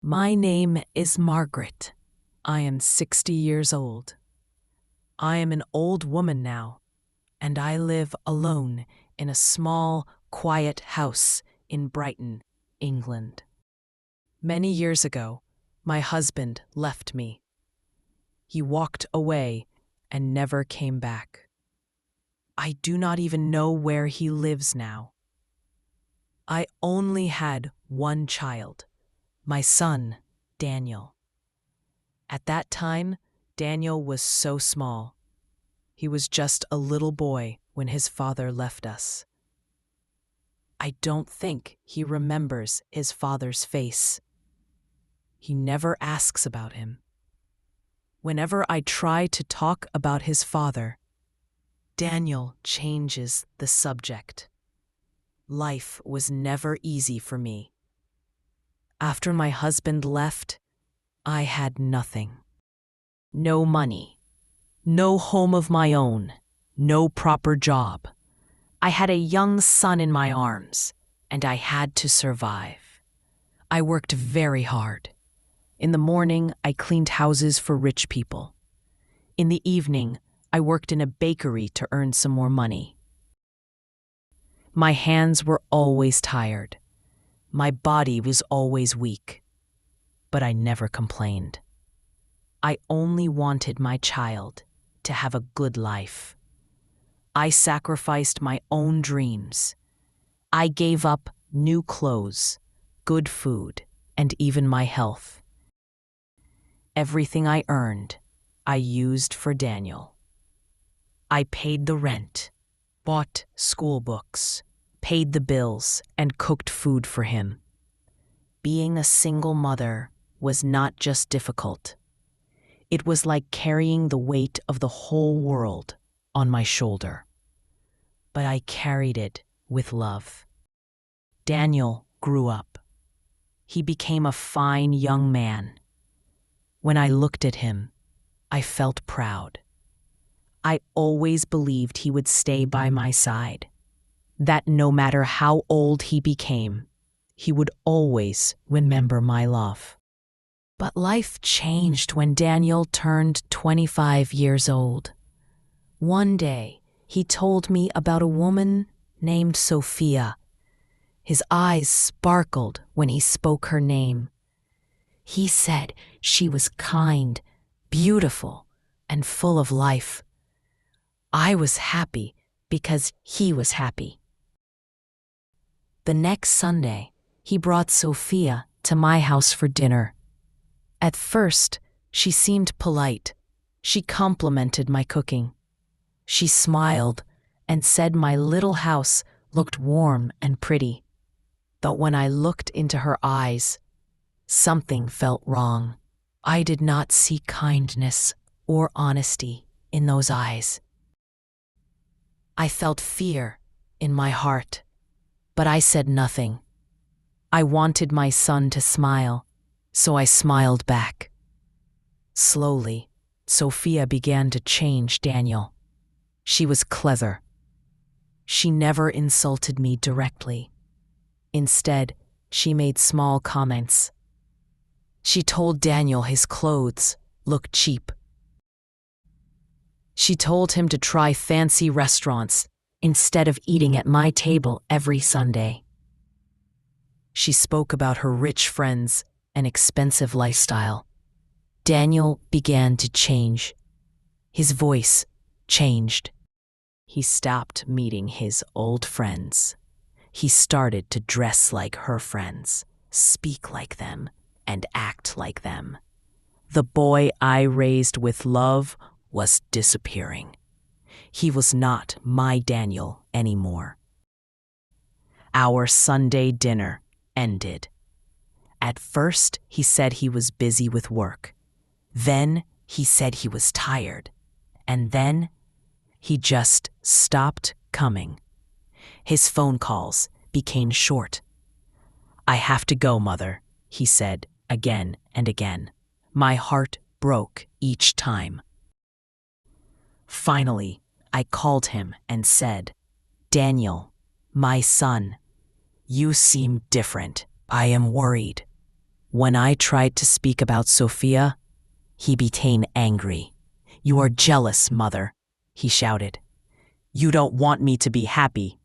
My name is Margaret. I am 60 years old. I am an old woman now, and I live alone in a small, quiet house in Brighton, England. Many years ago, my husband left me. He walked away and never came back. I do not even know where he lives now. I only had one child, my son, Daniel. At that time, Daniel was so small. He was just a little boy when his father left us. I don't think he remembers his father's face. He never asks about him. Whenever I try to talk about his father, Daniel changes the subject. Life was never easy for me. After my husband left, I had nothing. No money, no home of my own, no proper job. I had a young son in my arms, and I had to survive. I worked very hard. In the morning, I cleaned houses for rich people. In the evening, I worked in a bakery to earn some more money. My hands were always tired. My body was always weak. But I never complained. I only wanted my child to have a good life. I sacrificed my own dreams. I gave up new clothes, good food, and even my health. Everything I earned, I used for Daniel. I paid the rent, bought school books, paid the bills, and cooked food for him. Being a single mother was not just difficult. It was like carrying the weight of the whole world on my shoulder. But I carried it with love. Daniel grew up. He became a fine young man. When I looked at him, I felt proud. I always believed he would stay by my side, that no matter how old he became, he would always remember my love. But life changed when Daniel turned 25 years old. One day, he told me about a woman named Sophia. His eyes sparkled when he spoke her name. He said she was kind, beautiful, and full of life. I was happy because he was happy. The next Sunday, he brought Sophia to my house for dinner. At first, she seemed polite. She complimented my cooking. She smiled and said my little house looked warm and pretty. But when I looked into her eyes, something felt wrong. I did not see kindness or honesty in those eyes. I felt fear in my heart, but I said nothing. I wanted my son to smile, so I smiled back. Slowly, Sophia began to change Daniel. She was clever. She never insulted me directly. Instead, she made small comments. She told Daniel his clothes looked cheap. She told him to try fancy restaurants instead of eating at my table every Sunday. She spoke about her rich friends and expensive lifestyle. Daniel began to change. His voice changed. He stopped meeting his old friends. He started to dress like her friends, speak like them, and act like them. The boy I raised with love was disappearing. He was not my Daniel anymore. Our Sunday dinner ended. At first, he said he was busy with work. Then, he said he was tired. And then, he just stopped coming. His phone calls became short. "I have to go, Mother," he said again and again. My heart broke each time. Finally, I called him and said, "Daniel, my son, you seem different. I am worried. When I tried to speak about Sophia, he became angry. "You are jealous, mother," he shouted. "You don't want me to be happy."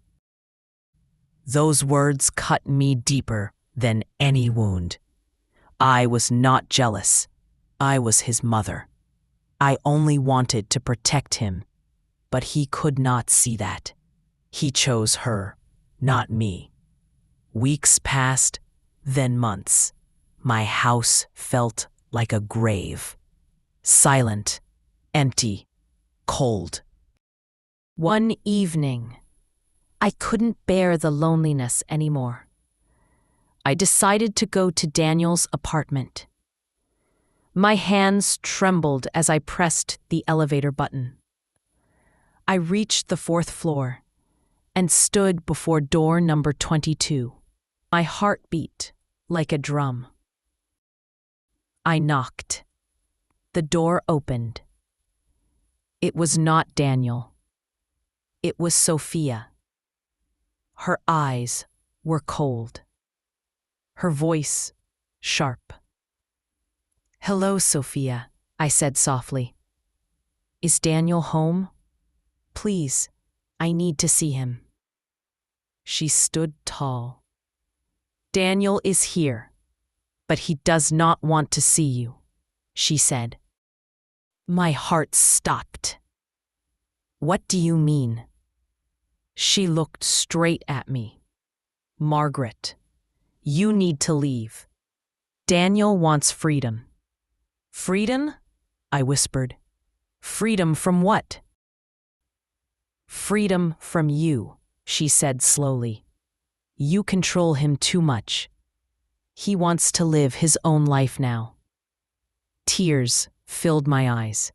Those words cut me deeper than any wound. I was not jealous. I was his mother. I only wanted to protect him, but he could not see that. He chose her, not me. Weeks passed, then months. My house felt like a grave. Silent, empty, cold. One evening, I couldn't bear the loneliness anymore. I decided to go to Daniel's apartment. My hands trembled as I pressed the elevator button. I reached the 4th floor and stood before door number 22. My heart beat like a drum. I knocked. The door opened. It was not Daniel. It was Sophia. Her eyes were cold. Her voice sharp. "Hello, Sophia," I said softly. "Is Daniel home? Please, I need to see him." She stood tall. "Daniel is here, but he does not want to see you," she said. My heart stopped. "What do you mean?" She looked straight at me. "Margaret, you need to leave. Daniel wants freedom." "Freedom?" I whispered. "Freedom from what?" "Freedom from you," she said slowly. "You control him too much. He wants to live his own life now." Tears filled my eyes.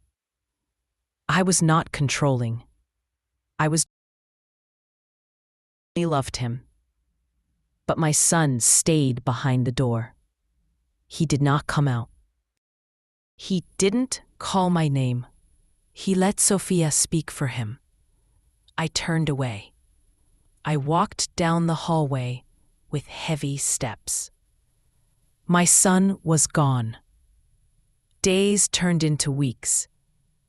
I was not controlling. I loved him. But my son stayed behind the door. He did not come out. He didn't call my name. He let Sophia speak for him. I turned away. I walked down the hallway with heavy steps. My son was gone. Days turned into weeks.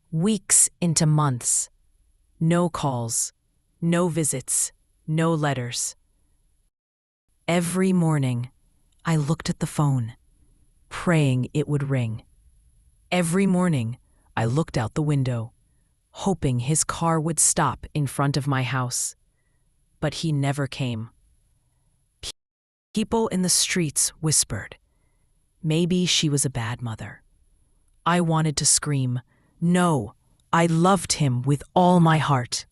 Weeks into months. No calls, no visits, no letters. Every morning, I looked at the phone, praying it would ring. Every morning, I looked out the window, hoping his car would stop in front of my house. But he never came. People in the streets whispered, maybe she was a bad mother. I wanted to scream, no, I loved him with all my heart.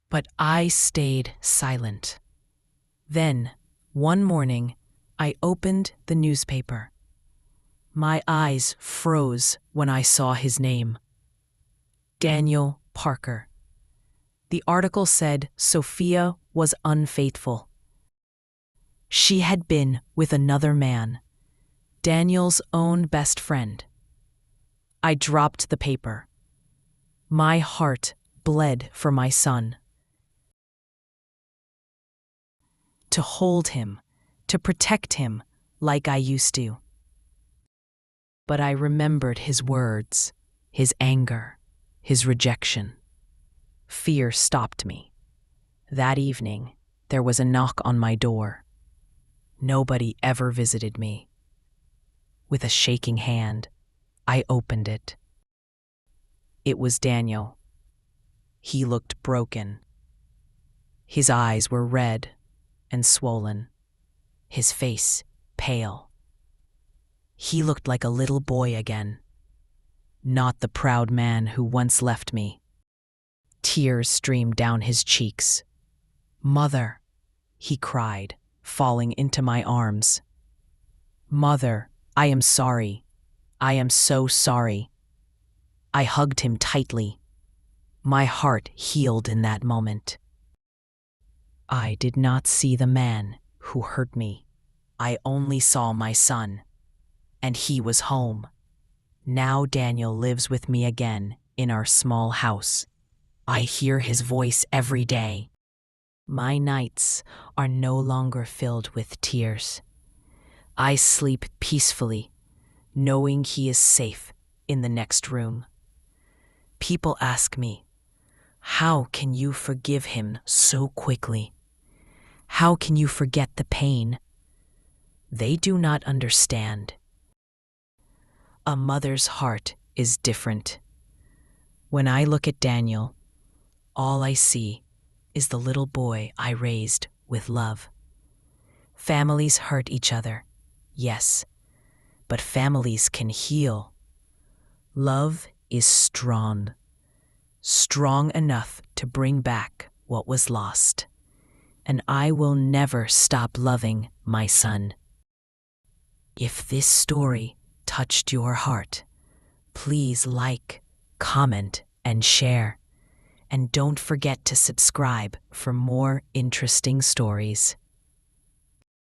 But I stayed silent. Then, one morning, I opened the newspaper. My eyes froze when I saw his name. Daniel Parker. The article said Sophia was unfaithful. She had been with another man, Daniel's own best friend. I dropped the paper. My heart bled for my son. To hold him, to protect him like I used to. But I remembered his words, his anger, his rejection. Fear stopped me. That evening, there was a knock on my door. Nobody ever visited me. With a shaking hand, I opened it. It was Daniel. He looked broken. His eyes were red and swollen, his face pale. He looked like a little boy again, not the proud man who once left me. Tears streamed down his cheeks. "Mother," he cried, falling into my arms. "Mother, I am sorry. I am so sorry." I hugged him tightly. My heart healed in that moment. I did not see the man who hurt me. I only saw my son, and he was home. Now Daniel lives with me again in our small house. I hear his voice every day. My nights are no longer filled with tears. I sleep peacefully, knowing he is safe in the next room. People ask me, how can you forgive him so quickly? How can you forget the pain? They do not understand. A mother's heart is different. When I look at Daniel, all I see is the little boy I raised with love. Families hurt each other, yes, but families can heal. Love is strong, strong enough to bring back what was lost. And I will never stop loving my son. If this story touched your heart, please like, comment, and share. And don't forget to subscribe for more interesting stories.